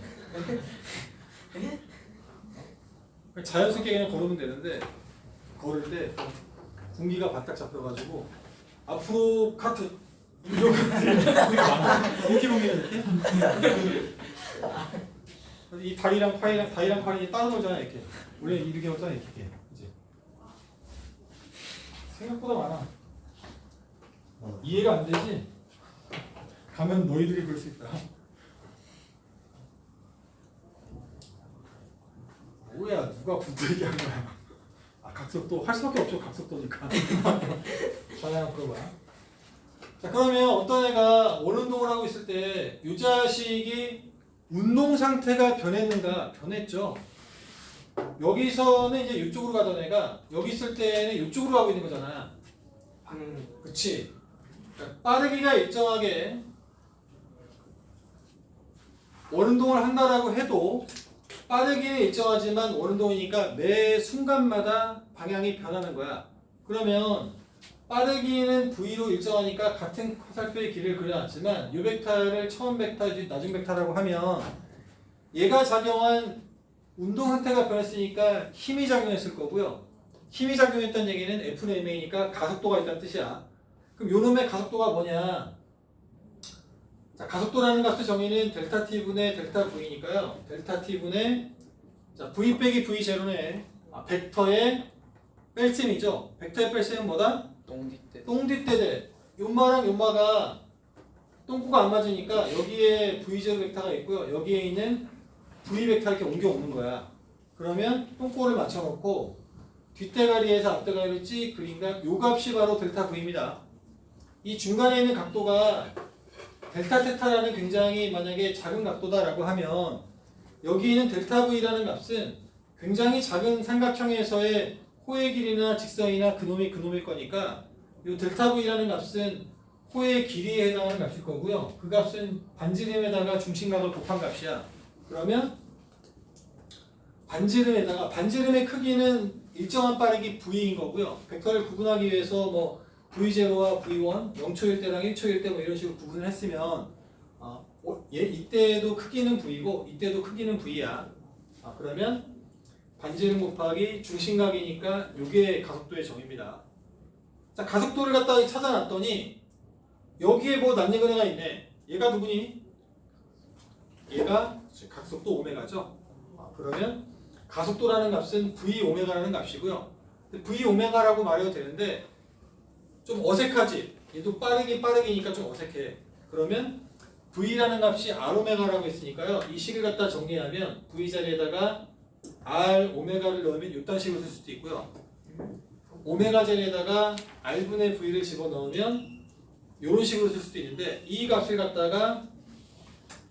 A: 자연스럽게 그냥 걸으면 되는데 걸을 때 공기가 바짝 잡혀가지고 앞으로 카트 이렇게 많아. 이렇게 보면 이렇게. 이 다리랑 팔이 따로 놀잖아 이렇게. 원래 이렇게 하잖아 이렇게. 이제 생각보다 많아. 이해가 안 되지? 가면 너희들이 그럴 수 있다. 뭐야 누가 군대 얘기한 거야? 아 각속도 할 수밖에 없죠. 각속도니까. 전화 풀어봐. 자 그러면 어떤 애가 원운동을 하고 있을 때 이 자식이 운동 상태가 변했는가? 변했죠. 여기서는 이제 이쪽으로 가던 애가 여기 있을 때는 이쪽으로 가고 있는 거잖아. 그치? 그러니까 빠르기가 일정하게 원운동을 한다라고 해도 빠르기는 일정하지만 원운동이니까 매 순간마다 방향이 변하는 거야. 그러면 빠르기는 V로 일정하니까 같은 화살표의 길을 그려놨지만 이 벡터를 처음 벡터, 나중 벡터라고 하면 얘가 작용한 운동 상태가 변했으니까 힘이 작용했을 거고요. 힘이 작용했다는 얘기는 F는 MA니까 가속도가 있다는 뜻이야. 그럼 요놈의 가속도가 뭐냐? 자, 가속도라는 값의 정의는 델타 T분의 델타 V니까요. 델타 T분의 자, V 빼기 V 제로네. 벡터의 뺄셈이죠. 벡터의 뺄셈은 뭐다?
C: 똥뒷대.
A: 똥뒷대대. 요마랑 요마가 똥꼬가 안 맞으니까 여기에 V0 벡터가 있고요. 여기에 있는 V 벡터 이렇게 옮겨오는 거야. 그러면 똥꼬를 맞춰놓고 뒷대가리에서 앞대가리를 찍 그린각 요 값이 바로 델타 V입니다. 이 중간에 있는 각도가 델타 세타라는 굉장히 만약에 작은 각도다라고 하면 여기 있는 델타 V라는 값은 굉장히 작은 삼각형에서의 호의 길이나 직선이나 그놈일 거니까 이 델타 V라는 값은 호의 길이에 해당하는 값일 거고요. 그 값은 반지름에다가 중심각을 곱한 값이야. 그러면 반지름의 크기는 일정한 빠르기 V인 거고요. 벡터를 구분하기 위해서 뭐 V0와 V1, 0초일 때랑 1초일 때 뭐 이런 식으로 구분을 했으면 이때도 크기는 V고 이때도 크기는 V야. 그러면 반지름 곱하기 중심각이니까 이게 가속도의 정의입니다. 자, 가속도를 갖다가 찾아놨더니 여기에 뭐 낯익은 애가 있네. 얘가 누구니? 얘가 각속도 오메가죠. 그러면 가속도라는 값은 V 오메가라는 값이고요. V 오메가라고 말해도 되는데 좀 어색하지? 얘도 빠르기니까 좀 어색해. 그러면 V라는 값이 R 오메가라고 했으니까요. 이 식을 갖다 정리하면 V 자리에다가 R 오메가를 넣으면 이딴 식으로 쓸 수도 있고요. 오메가 자리에다가 R분의 V를 집어넣으면 이런 식으로 쓸 수도 있는데 이 값을 갖다가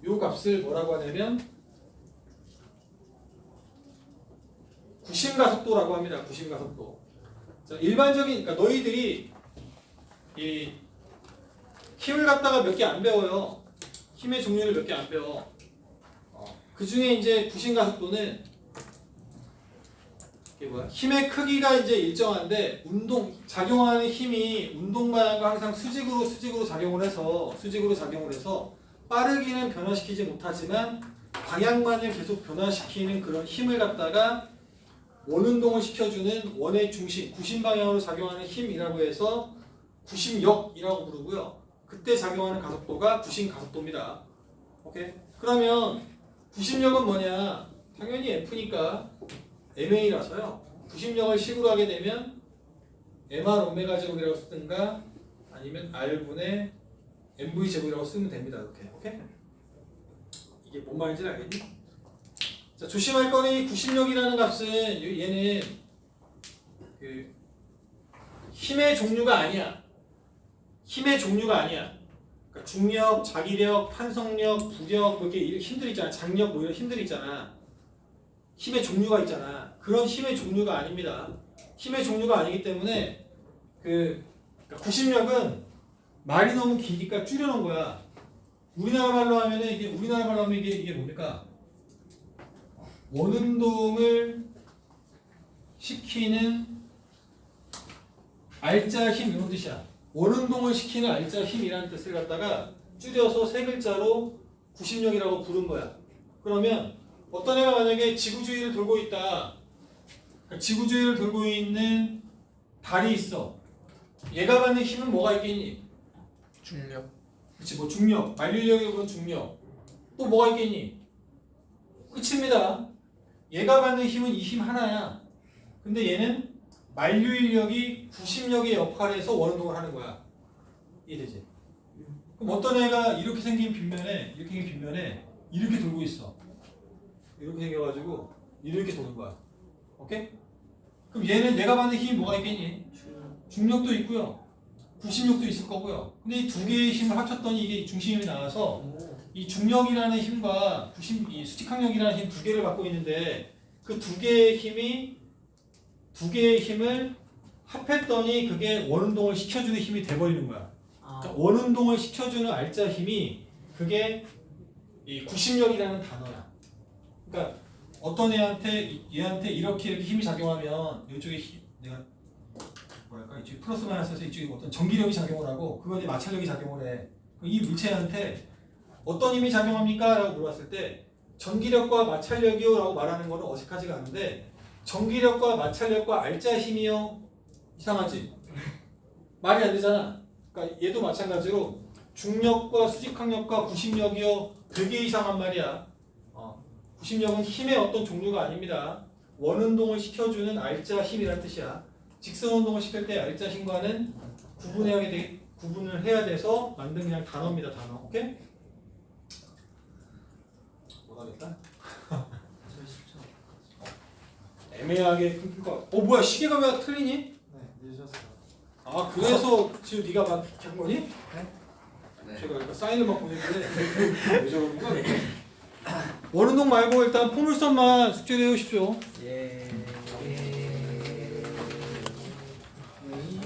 A: 이 값을 뭐라고 하냐면 구심가속도라고 합니다. 구심가속도. 자, 일반적인 그러니까 너희들이 이 힘을 갖다가 몇 개 안 배워요. 힘의 종류를 몇 개 안 배워. 그 중에 이제 구심가속도는 이게 뭐야? 힘의 크기가 이제 일정한데 작용하는 힘이 운동 방향과 항상 수직으로 작용을 해서 빠르기는 변화시키지 못하지만 방향만을 계속 변화시키는 그런 힘을 갖다가 원운동을 시켜주는 원의 중심, 구심 방향으로 작용하는 힘이라고 해서 구심력이라고 부르고요. 그때 작용하는 가속도가 구심 가속도입니다. 오케이? 그러면 구심력은 뭐냐? 당연히 F니까 MA라서요. 구심력을 식으로 하게 되면 MR 오메가 제곱이라고 쓰든가 아니면 R분의 MV 제곱이라고 쓰면 됩니다. 이렇게. 오케이? 이게 뭔 말인지 알겠니? 자, 조심할 거는 이 구심력이라는 값은 얘는 그 힘의 종류가 아니야. 그러니까 중력, 자기력, 탄성력, 부력 뭐 이렇게 힘들 있잖아. 장력 뭐 이런 힘들 있잖아. 힘의 종류가 있잖아. 그런 힘의 종류가 아닙니다. 힘의 종류가 아니기 때문에 그러니까 구심력은 말이 너무 기니까 줄여놓은 거야. 우리나라 말로 하면 이게 뭡니까? 원운동을 시키는 알짜 힘 이런 뜻이야. 원운동을 시키는 알짜 힘이라는 뜻을 갖다가 줄여서 세 글자로 구심력이라고 부른 거야. 그러면 어떤 애가 만약에 지구주위를 돌고 있다. 지구주위를 돌고 있는 달이 있어. 얘가 받는 힘은 뭐가 있겠니?
C: 중력.
A: 그치, 뭐 중력, 만류력에 보면 중력. 또 뭐가 있겠니? 끝입니다. 얘가 받는 힘은 이 힘 하나야. 근데 얘는 만류인력이 구심력의 역할을 해서 원운동을 하는 거야. 이해되지? 그럼 어떤 애가 이렇게 생긴 빗면에 이렇게 돌고 있어. 이렇게 생겨가지고 이렇게 도는 거야. 오케이? 그럼 얘는 내가 받는 힘이 뭐가 있겠니? 중력도 있고요. 구심력도 있을 거고요. 근데 이 두 개의 힘을 합쳤더니 이게 중심이 나와서 이 중력이라는 힘과 이 수직항력이라는 힘 두 개를 갖고 있는데 그 두 개의 힘을 합했더니 그게 원운동을 시켜주는 힘이 돼버리는 거야. 그러니까 원운동을 시켜주는 알짜 힘이 그게 이 구심력이라는 단어야. 그러니까 어떤 얘한테 이렇게 힘이 작용하면 이쪽에 내가 뭐랄까 이쪽에 플러스 마이너스에서 이쪽에 어떤 전기력이 작용을 하고 그거에 마찰력이 작용을 해. 이 물체한테 어떤 힘이 작용합니까? 라고 물어봤을 때 전기력과 마찰력이요 라고 말하는 거는 어색하지가 않은데 전기력과 마찰력과 알짜 힘이요? 이상하지? 말이 안 되잖아. 그러니까 얘도 마찬가지로 중력과 수직항력과 구심력이요 되게 이상한 말이야. 구심력은 힘의 어떤 종류가 아닙니다. 원운동을 시켜주는 알짜 힘이란 뜻이야. 직선운동을 시킬 때 알짜 힘과는 구분을 해야 돼서 만든 그냥 단어입니다. 단어. 오케이? 못하겠다. 애매하게 끊길 것 같아. 뭐야 시계가 왜 틀리니?
B: 네, 늦으셨어요.
A: 아 그래서 지금 네가 막 이렇게 한 거니?
C: 네.
A: 제가 이거 사인을 막 보내는데 왜 저러는 거야? 원운동 말고 일단 포물선만 숙제를 해오십시오.
C: 예.